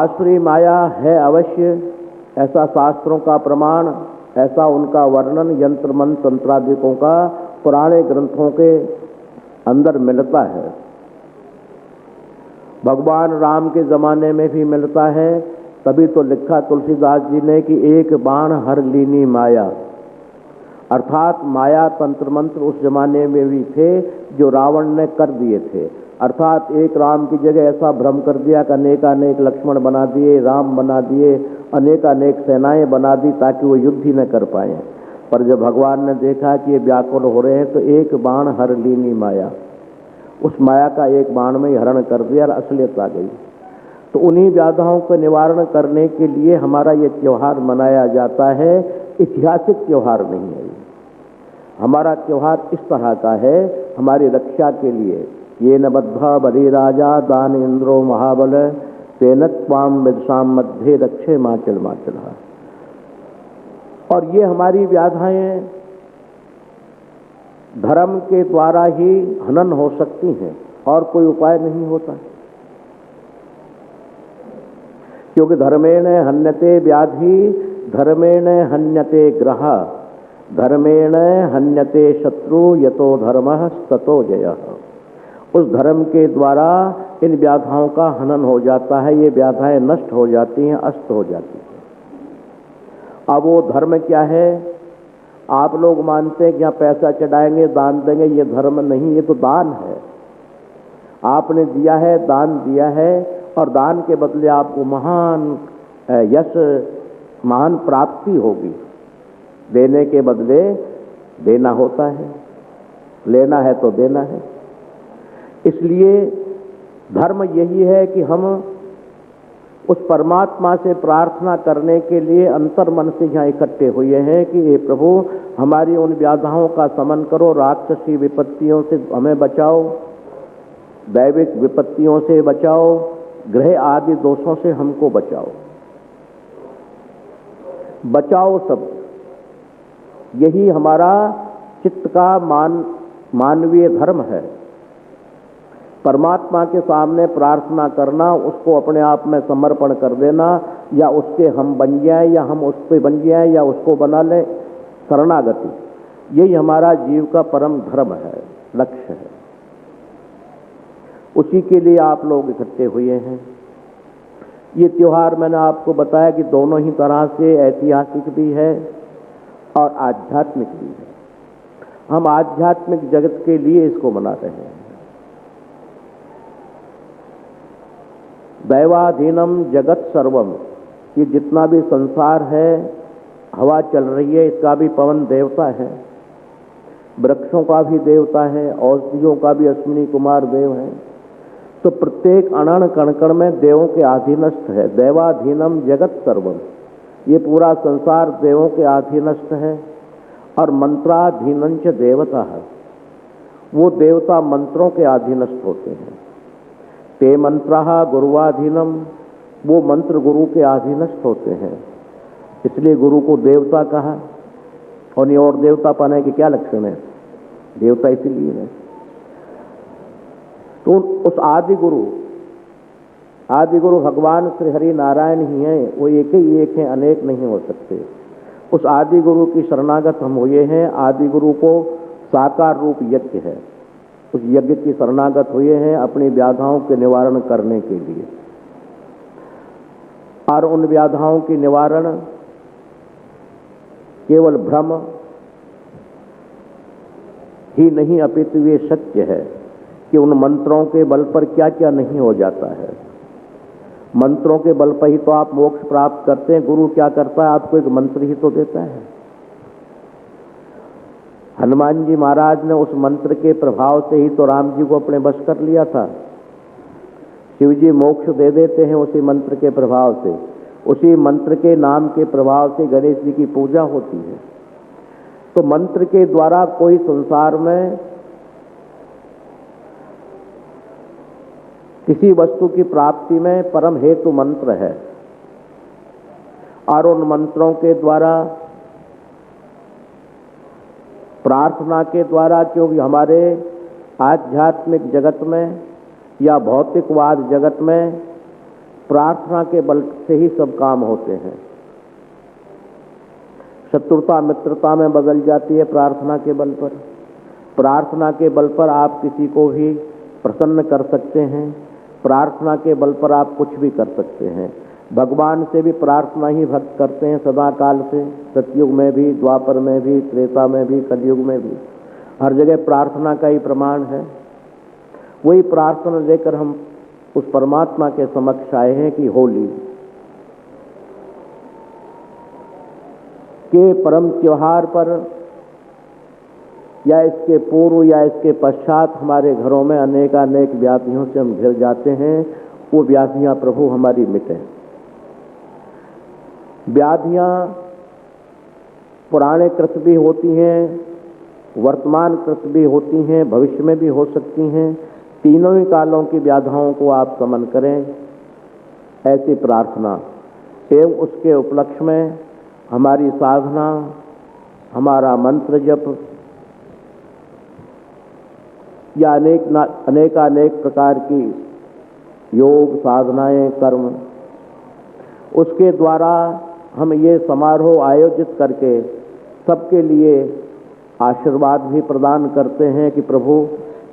आसुरी माया है अवश्य, ऐसा शास्त्रों का प्रमाण, ऐसा उनका वर्णन यंत्र मंत्र तंत्रादिकों का पुराने ग्रंथों के अंदर मिलता है। भगवान राम के ज़माने में भी मिलता है। तभी तो लिखा तुलसीदास जी ने कि एक बाण हर लीनी माया, अर्थात माया तंत्र मंत्र उस जमाने में भी थे जो रावण ने कर दिए थे। अर्थात एक राम की जगह ऐसा भ्रम कर दिया कि अनेकानेक लक्ष्मण बना दिए, राम बना दिए, अनेकानेक सेनाएं बना दी ताकि वो युद्ध ही न कर पाए। पर जब भगवान ने देखा कि ये व्याकुल हो रहे हैं तो एक बाण हर लीनी माया, उस माया का एक बाण में ही हरण कर दिया और असलियत आ गई। तो उन्हीं व्याधाओं का निवारण करने के लिए हमारा ये त्यौहार मनाया जाता है, ऐतिहासिक त्यौहार नहीं है। हमारा त्यौहार इस तरह का है, हमारी रक्षा के लिए। ये न बद्धा बलि राजा दान इंद्रो महाबल तेन त्वाम विदसाम मध्य रक्षे माचल माचल। और ये हमारी व्याधाएं धर्म के द्वारा ही हनन हो सकती हैं और कोई उपाय नहीं होता, क्योंकि धर्मेण हन्यते व्याधि धर्मेण हन्यते ग्रह धर्मेण हन्यते शत्रु यतो धर्मः ततो जयः। उस धर्म के द्वारा इन व्याधाओं का हनन हो जाता है, ये व्याधाएं नष्ट हो जाती हैं, अस्त हो जाती हैं। अब वो धर्म क्या है? आप लोग मानते हैं कि यहाँ पैसा चढ़ाएंगे दान देंगे, ये धर्म नहीं, ये तो दान है। आपने दिया है, दान दिया है, और दान के बदले आपको महान यश, महान प्राप्ति होगी। देने के बदले देना होता है, लेना है तो देना है। इसलिए धर्म यही है कि हम उस परमात्मा से प्रार्थना करने के लिए अंतर मन से यहाँ इकट्ठे हुए हैं कि हे प्रभु, हमारी उन व्याधाओं का शमन करो, राक्षसी विपत्तियों से हमें बचाओ, दैविक विपत्तियों से बचाओ, ग्रह आदि दोषों से हमको बचाओ। बचाओ सब, यही हमारा चित्त का मानवीय धर्म है। परमात्मा के सामने प्रार्थना करना, उसको अपने आप में समर्पण कर देना, या उसके हम बन जाए या हम उस पे बन जाए या उसको बना ले, शरणागति, यही हमारा जीव का परम धर्म है, लक्ष्य है। उसी के लिए आप लोग इकट्ठे हुए हैं। ये त्यौहार मैंने आपको बताया कि दोनों ही तरह से ऐतिहासिक भी है और आध्यात्मिक भी है। हम आध्यात्मिक जगत के लिए इसको मना रहे हैं। दैवाधीनम जगत सर्वम, ये जितना भी संसार है, हवा चल रही है, इसका भी पवन देवता है, वृक्षों का भी देवता है, औषधियों का भी अश्विनी कुमार देव है। तो प्रत्येक अणण कणकण में देवों के अधीनस्थ है। दैवाधीनम जगत सर्वम, ये पूरा संसार देवों के अधीनस्थ है। और मंत्राधीनंच देवता है, वो देवता मंत्रों के अधीनस्थ होते हैं। ते मंत्रः गुरुवाधीनम, वो मंत्र गुरु के अधीनस्थ होते हैं, इसलिए गुरु को देवता कहा। और देवता पाने के क्या लक्षण है? देवता इसीलिए है। तो उस आदि गुरु भगवान श्री हरि नारायण ही हैं, वो एक ही एक हैं, अनेक नहीं हो सकते। उस आदि गुरु की शरणागत हम हुए हैं। आदि गुरु को साकार रूप यज्ञ है, उस यज्ञ की शरणागत हुए हैं अपनी व्याधाओं के निवारण करने के लिए। और उन व्याधाओं की निवारण केवल भ्रम ही नहीं, अपितु ये सत्य है कि उन मंत्रों के बल पर क्या क्या नहीं हो जाता है। मंत्रों के बल पर ही तो आप मोक्ष प्राप्त करते हैं। गुरु क्या करता है? आपको एक मंत्र ही तो देता है। हनुमान जी महाराज ने उस मंत्र के प्रभाव से ही तो राम जी को अपने बस कर लिया था। शिव जी मोक्ष दे देते हैं उसी मंत्र के प्रभाव से। उसी मंत्र के नाम के प्रभाव से गणेश जी की पूजा होती है। तो मंत्र के द्वारा कोई संसार में किसी वस्तु की प्राप्ति में परम हेतु मंत्र है। और उन मंत्रों के द्वारा, प्रार्थना के द्वारा, क्योंकि हमारे आध्यात्मिक जगत में या भौतिकवाद जगत में प्रार्थना के बल से ही सब काम होते हैं। शत्रुता मित्रता में बदल जाती है प्रार्थना के बल पर। प्रार्थना के बल पर आप किसी को भी प्रसन्न कर सकते हैं। प्रार्थना के बल पर आप कुछ भी कर सकते हैं। भगवान से भी प्रार्थना ही भक्त करते हैं सदा काल से, सतयुग में भी, द्वापर में भी, त्रेता में भी, कलयुग में भी, हर जगह प्रार्थना का ही प्रमाण है। वही प्रार्थना लेकर हम उस परमात्मा के समक्ष आए हैं कि होली के परम त्योहार पर या इसके पूर्व या इसके पश्चात हमारे घरों में अनेकानेक व्याधियों से हम घिर जाते हैं। वो व्याधियां प्रभु हमारी मिटें। व्याधियां पुराने कृत भी होती हैं, वर्तमान कृत भी होती हैं, भविष्य में भी हो सकती हैं। तीनों ही कालों की व्याधियों को आप समन करें। ऐसी प्रार्थना एवं उसके उपलक्ष्य में हमारी साधना, हमारा मंत्र जप या अनेकानेक प्रकार की योग साधनाएं कर्म, उसके द्वारा हम ये समारोह आयोजित करके सबके लिए आशीर्वाद भी प्रदान करते हैं कि प्रभु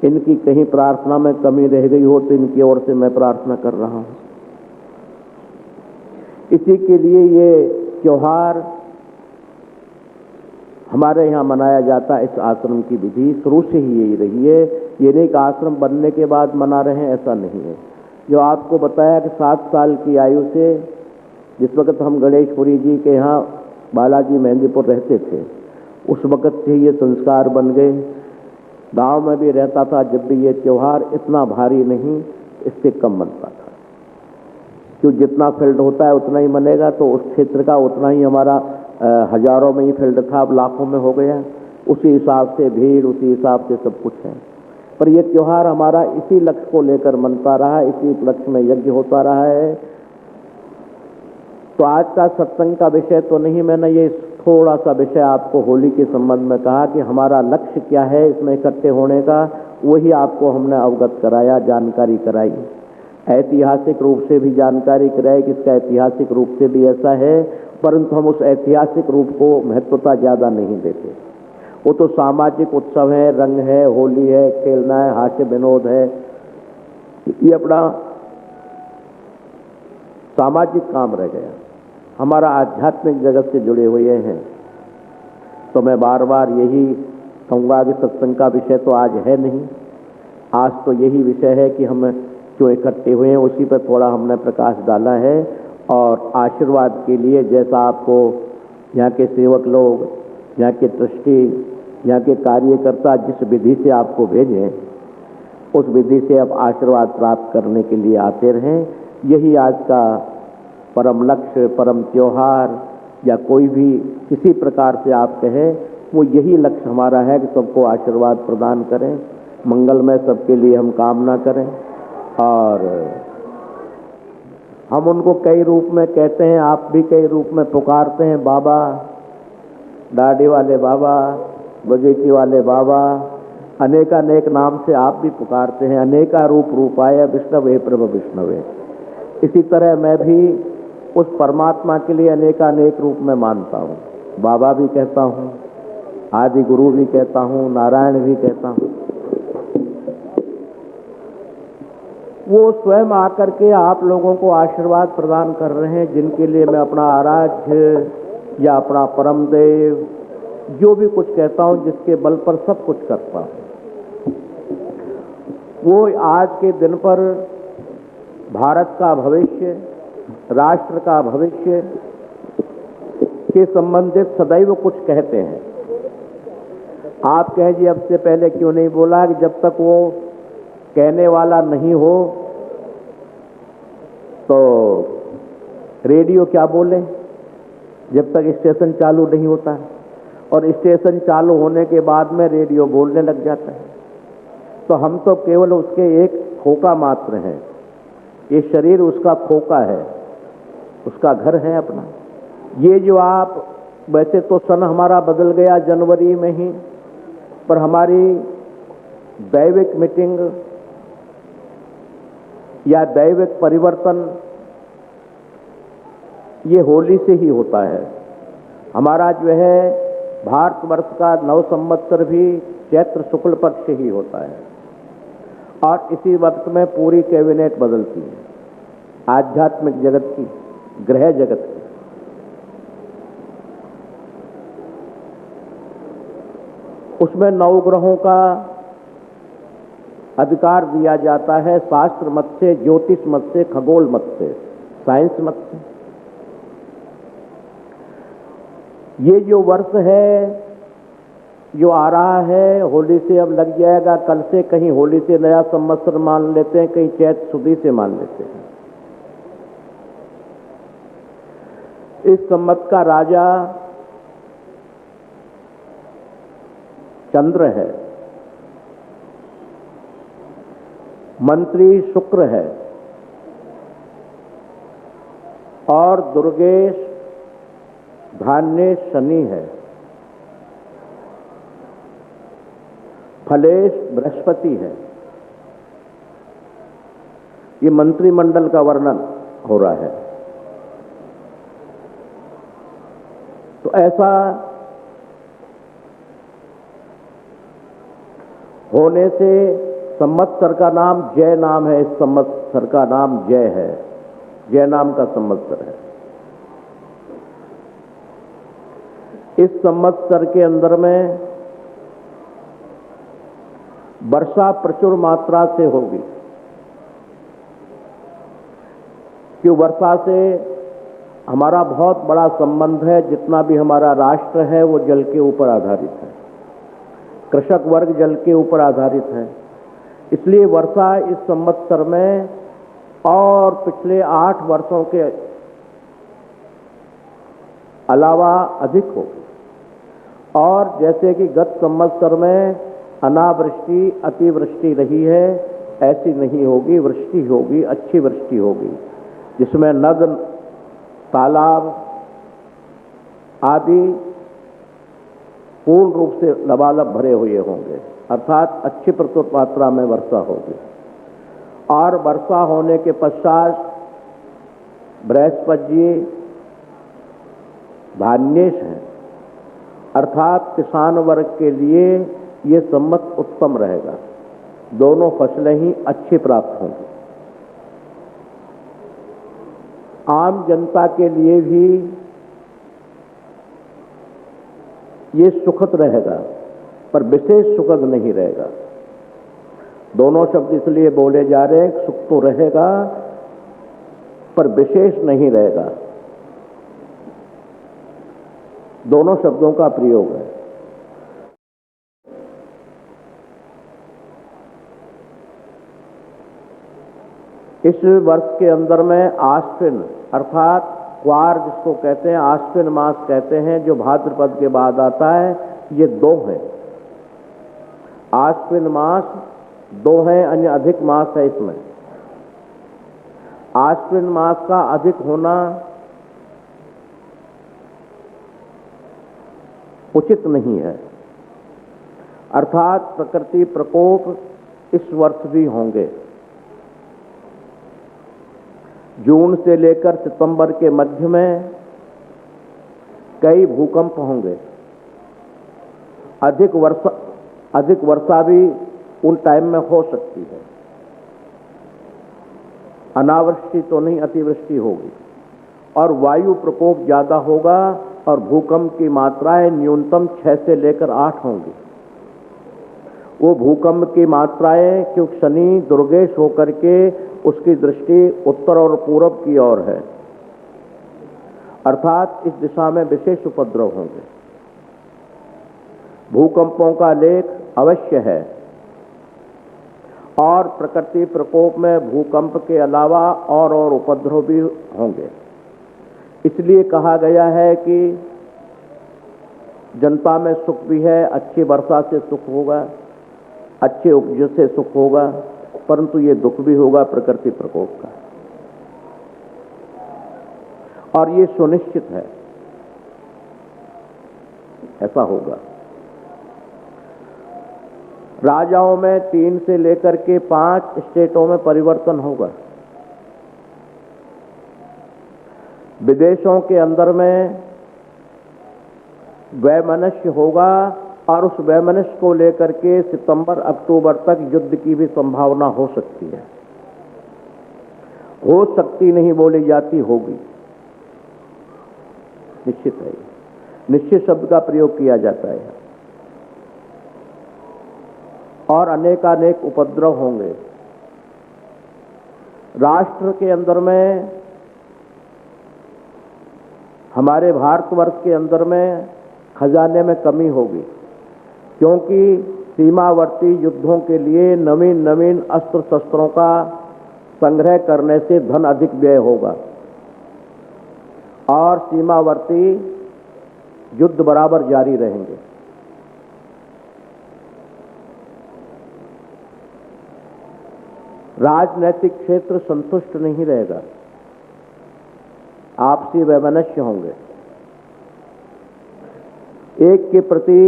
इनकी कहीं प्रार्थना में कमी रह गई हो तो इनकी ओर से मैं प्रार्थना कर रहा हूं। इसी के लिए ये त्योहार हमारे यहाँ मनाया जाता है। इस आश्रम की विधि शुरू से ही यही रही है। ये नहीं कि आश्रम बनने के बाद मना रहे हैं, ऐसा नहीं है। जो आपको बताया कि 7 साल की आयु से, जिस वक्त हम गणेशपुरी जी के यहाँ बालाजी मेहंदीपुर रहते थे, उस वक्त से ये संस्कार बन गए। गांव में भी रहता था, जब भी ये त्योहार इतना भारी नहीं, इससे कम बनता था। क्यों, जितना फील्ड होता है उतना ही बनेगा, तो उस क्षेत्र का उतना ही हमारा हजारों में ही फील्ड था, अब लाखों में हो गया। उसी हिसाब से भीड़, उसी हिसाब से सब कुछ है। पर यह त्योहार हमारा इसी लक्ष्य को लेकर मनता रहा, इसी लक्ष्य में यज्ञ होता रहा है। तो आज का सत्संग का विषय तो नहीं, मैंने ये थोड़ा सा विषय आपको होली के संबंध में कहा कि हमारा लक्ष्य क्या है इसमें इकट्ठे होने का, वही आपको हमने अवगत कराया, जानकारी कराई। ऐतिहासिक रूप से भी जानकारी कराई कि इसका ऐतिहासिक रूप से भी ऐसा है, परंतु हम उस ऐतिहासिक रूप को महत्वता ज़्यादा नहीं देते। वो तो सामाजिक उत्सव है, रंग है, होली है, खेलना है, हास्य विनोद है, ये अपना सामाजिक काम रह गया। हमारा आध्यात्मिक जगत से जुड़े हुए हैं। तो मैं बार बार यही कहूँगा कि सत्संग का विषय तो आज है नहीं, आज तो यही विषय है कि हम जो इकट्ठे हुए हैं उसी पर थोड़ा हमने प्रकाश डाला है। और आशीर्वाद के लिए, जैसा आपको यहाँ के सेवक लोग, यहाँ के ट्रस्टी, यहाँ के कार्यकर्ता जिस विधि से आपको भेजें, उस विधि से आप आशीर्वाद प्राप्त करने के लिए आते रहें। यही आज का परम लक्ष्य, परम त्योहार या कोई भी किसी प्रकार से आप कहें, वो यही लक्ष्य हमारा है कि सबको आशीर्वाद प्रदान करें, मंगलमय सबके लिए हम कामना करें। और हम उनको कई रूप में कहते हैं, आप भी कई रूप में पुकारते हैं, बाबा, दाढ़ी वाले बाबा, बगीची वाले बाबा, अनेकानेक नाम से आप भी पुकारते हैं। अनेका रूप रूपाय विष्णवे प्रभु विष्णवे। इसी तरह मैं भी उस परमात्मा के लिए अनेकानेक रूप में मानता हूँ। बाबा भी कहता हूँ, आदि गुरु भी कहता हूँ, नारायण भी कहता हूँ। वो स्वयं आकर के आप लोगों को आशीर्वाद प्रदान कर रहे हैं, जिनके लिए मैं अपना आराध्य या अपना परम देव जो भी कुछ कहता हूँ, जिसके बल पर सब कुछ करता हूँ, वो आज के दिन पर भारत का भविष्य, राष्ट्र का भविष्य के संबंधित सदैव कुछ कहते हैं। आप कहें जी अब से पहले क्यों नहीं बोला, कि जब तक वो कहने वाला नहीं हो तो रेडियो क्या बोले, जब तक स्टेशन चालू नहीं होता है, और स्टेशन चालू होने के बाद में रेडियो बोलने लग जाता है। तो हम तो केवल उसके एक खोका मात्र हैं। ये शरीर उसका खोका है, उसका घर है अपना। ये जो आप, वैसे तो सन हमारा बदल गया जनवरी में ही, पर हमारी दैविक मीटिंग या दैविक परिवर्तन ये होली से ही होता है। हमारा जो है भारतवर्ष का नव संवत्सर भी चैत्र शुक्ल पक्ष से ही होता है और इसी वक्त में पूरी कैबिनेट बदलती है आध्यात्मिक जगत की, ग्रह जगत की। उसमें नवग्रहों का अधिकार दिया जाता है शास्त्र मत से, ज्योतिष मत से, खगोल मत से, साइंस मत से। ये जो वर्ष है जो आ रहा है, होली से अब लग जाएगा, कल से कहीं होली से नया संवत्सर मान लेते हैं, कहीं चैत शुद्धि से मान लेते हैं। इस संवत का राजा चंद्र है, मंत्री शुक्र है और दुर्गेश धान्य शनि है, फलेश बृहस्पति है। ये मंत्रिमंडल का वर्णन हो रहा है। तो ऐसा होने से संवत्सर का नाम जय नाम है। इस संवत्सर का नाम जय है, जय नाम का संवत्सर है। इस संवत्सर के अंदर में वर्षा प्रचुर मात्रा से होगी, कि वर्षा से हमारा बहुत बड़ा संबंध है। जितना भी हमारा राष्ट्र है वो जल के ऊपर आधारित है, कृषक वर्ग जल के ऊपर आधारित है। इसलिए वर्षा इस संवत्सर में और पिछले 8 वर्षों के अलावा अधिक होगी। और जैसे कि गत संवत्सर में अनावृष्टि अतिवृष्टि रही है, ऐसी नहीं होगी, वृष्टि होगी, अच्छी वृष्टि होगी, जिसमें नद तालाब आदि पूर्ण रूप से लबालब भरे हुए होंगे, अर्थात अच्छी प्रचुर मात्रा में वर्षा होगी। और वर्षा होने के पश्चात बृहस्पति जी धान्येश हैं, अर्थात किसान वर्ग के लिए ये संवत उत्तम रहेगा। दोनों फसलें ही अच्छी प्राप्त होंगी। आम जनता के लिए भी ये सुखद रहेगा, पर विशेष सुखद नहीं रहेगा। दोनों शब्द इसलिए बोले जा रहे हैं, सुख तो रहेगा पर विशेष नहीं रहेगा। दोनों शब्दों का प्रयोग है। इस वर्ष के अंदर में आश्विन अर्थात क्वार जिसको कहते हैं, आश्विन मास कहते हैं, जो भाद्रपद के बाद आता है, ये 2 हैं। आश्विन मास 2 है, अन्य अधिक मास है। इसमें आश्विन मास का अधिक होना उचित नहीं है, अर्थात प्रकृति प्रकोप इस वर्ष भी होंगे। जून से लेकर सितंबर के मध्य में कई भूकंप होंगे। अधिक वर्षा भी उन टाइम में हो सकती है। अनावृष्टि तो नहीं, अतिवृष्टि होगी और वायु प्रकोप ज्यादा होगा और भूकंप की मात्राएं न्यूनतम 6 से लेकर 8 होंगी। वो भूकंप की मात्राएं, क्योंकि शनि दुर्गेश होकर के उसकी दृष्टि उत्तर और पूरब की ओर है, अर्थात इस दिशा में विशेष उपद्रव होंगे। भूकंपों का लेख अवश्य है और प्रकृति प्रकोप में भूकंप के अलावा और उपद्रव भी होंगे। इसलिए कहा गया है कि जनता में सुख भी है, अच्छी वर्षा से सुख होगा, अच्छे उपज से सुख होगा, परंतु ये दुख भी होगा प्रकृति प्रकोप का, और ये सुनिश्चित है, ऐसा होगा। राजाओं में 3 से लेकर के 5 स्टेटों में परिवर्तन होगा। विदेशों के अंदर में वैमनस्य होगा और उस वैमनस्य को लेकर के सितंबर अक्टूबर तक युद्ध की भी संभावना हो सकती है। हो सकती नहीं बोली जाती, होगी, निश्चित है। निश्चित शब्द का प्रयोग किया जाता है। और अनेकानेक उपद्रव होंगे। राष्ट्र के अंदर में, हमारे भारतवर्ष के अंदर में खजाने में कमी होगी, क्योंकि सीमावर्ती युद्धों के लिए नवीन नवीन अस्त्र शस्त्रों का संग्रह करने से धन अधिक व्यय होगा और सीमावर्ती युद्ध बराबर जारी रहेंगे। राजनैतिक क्षेत्र संतुष्ट नहीं रहेगा, आपसी वैमनस्य होंगे, एक के प्रति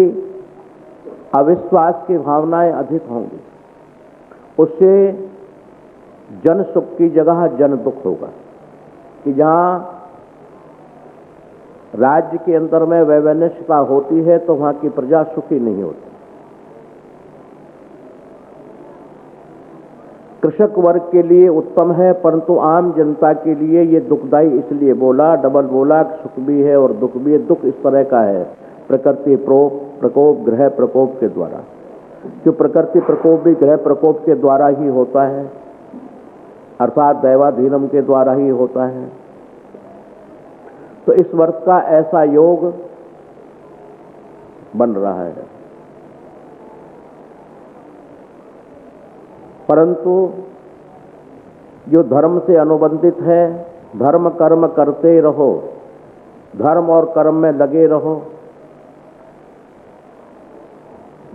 अविश्वास की भावनाएं अधिक होंगी। उससे जन सुख की जगह जन दुख होगा कि जहां राज्य के अंदर में वैमनस्यता होती है तो वहां की प्रजा सुखी नहीं होती। कृषक वर्ग के लिए उत्तम है, परंतु आम जनता के लिए ये दुखदायी इसलिए बोला, डबल बोला, सुख भी है और दुख भी है। दुख इस तरह का है, प्रकृति प्रकोप, ग्रह प्रकोप के द्वारा। जो प्रकृति प्रकोप भी ग्रह प्रकोप के द्वारा ही होता है, अर्थात दैवाधीनम के द्वारा ही होता है। तो इस वर्ष का ऐसा योग बन रहा है। परंतु जो धर्म से अनुबंधित है, धर्म कर्म करते रहो, धर्म और कर्म में लगे रहो,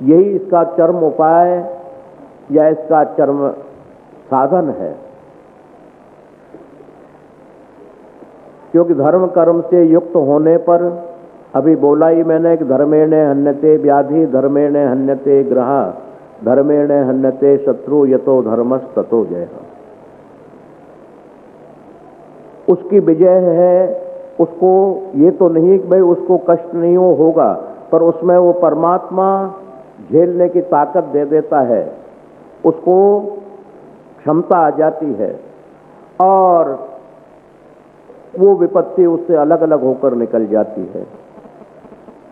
यही इसका चरम उपाय या इसका चरम साधन है। क्योंकि धर्म कर्म से युक्त होने पर, अभी बोला ही मैंने कि धर्मेण हन्यते व्याधि, धर्मेण हन्यते ग्रह, धर्मेण हन्यते शत्रु, यतो धर्मस्ततो जयः। उसकी विजय है। उसको ये तो नहीं कि भाई उसको कष्ट नहीं होगा, पर उसमें वो परमात्मा झेलने की ताकत दे देता है, उसको क्षमता आ जाती है और वो विपत्ति उससे अलग अलग होकर निकल जाती है।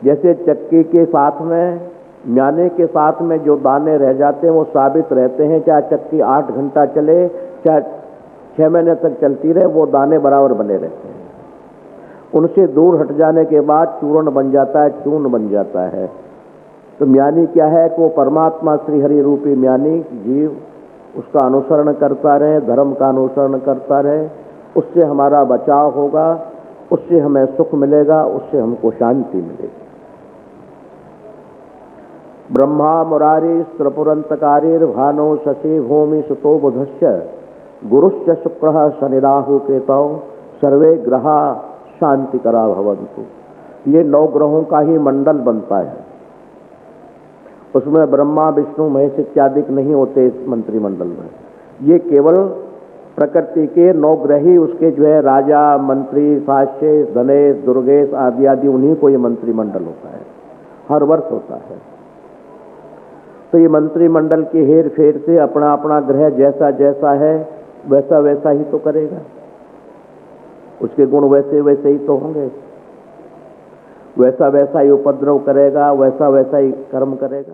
जैसे चक्की के साथ में, म्याने के साथ में जो दाने रह जाते हैं वो साबित रहते हैं, चाहे चक्की 8 घंटा चले, चाहे 6 महीने तक चलती रहे, वो दाने बराबर बने रहते हैं। उनसे दूर हट जाने के बाद चूर्ण बन जाता है, चूर्ण बन जाता है। तो म्यानी क्या है कि वो परमात्मा श्रीहरि रूपी म्यानी जीव उसका अनुसरण करता रहे, धर्म का अनुसरण करता रहे, उससे हमारा बचाव होगा, उससे हमें सुख मिलेगा, उससे हमको शांति मिलेगी। ब्रह्मा मुरारी त्रिपुरंतकारीर भानो शशि भूमि सुतो बुधश्च गुरुश्च शुक्रः शनि राहु केतौ सर्वे ग्रहा शांतिकरा भवन्तु। ये 9 ग्रहों का ही मंडल बनता है। उसमें ब्रह्मा विष्णु महेश इत्यादि नहीं होते इस मंत्रिमंडल में। ये केवल प्रकृति के 9 ग्रह ही उसके जो है राजा, मंत्री, साश्य, गणेश, दुर्गेश आदि आदि, उन्हीं को ये मंत्रिमंडल होता है, हर वर्ष होता है। तो ये मंत्रिमंडल के हेर फेर से अपना अपना ग्रह जैसा जैसा है वैसा वैसा ही तो करेगा, उसके गुण वैसे वैसे ही तो होंगे, वैसा वैसा ही उपद्रव करेगा, वैसा वैसा ही कर्म करेगा।